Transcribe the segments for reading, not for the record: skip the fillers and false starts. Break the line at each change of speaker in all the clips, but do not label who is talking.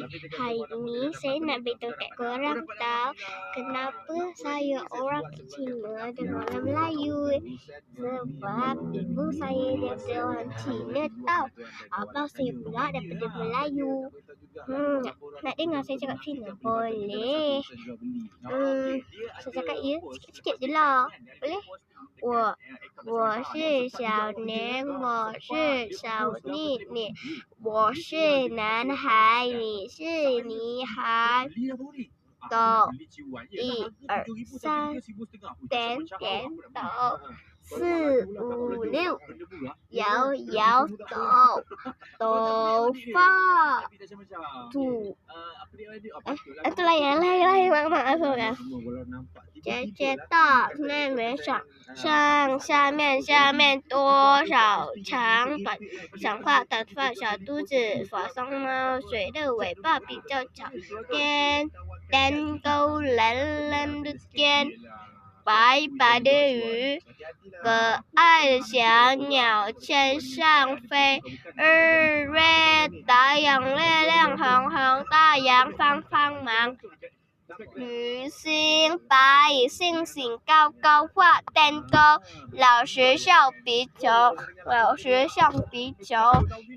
Hari ini saya nak beritahu kat korang tahu kenapa saya orang Cina dengan orang Melayu. Sebab ibu saya daripada orang Cina tau. Abang saya pula daripada Melayu. Nak dengar saya cakap Cina? Boleh. Saya cakap ya, sikit-sikit je lah. Boleh? 我是小年，我是小妮妮，我是男孩，你是女孩。走，一二三，点点头，四五六，摇摇头，头发，itu lain maaf ya. 姐姐大，妹妹小，下面多少长短发短发小肚子，发双猫，水的尾巴比较长，颠钩人的颠，白白的鱼，可爱的小鸟天上飞，2月太阳月亮红红，大洋方方忙。鱼星白蚁星星高高画颠钩，老师橡皮球，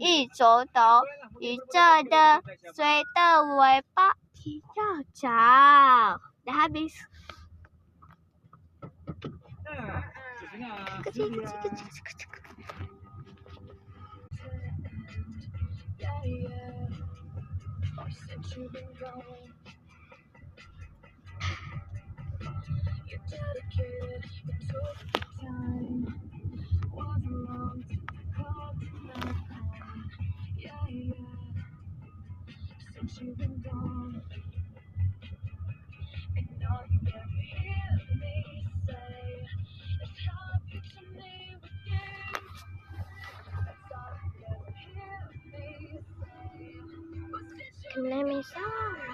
一走头，一这的水的尾巴比较长。Dah habis. Kecil. Let me song.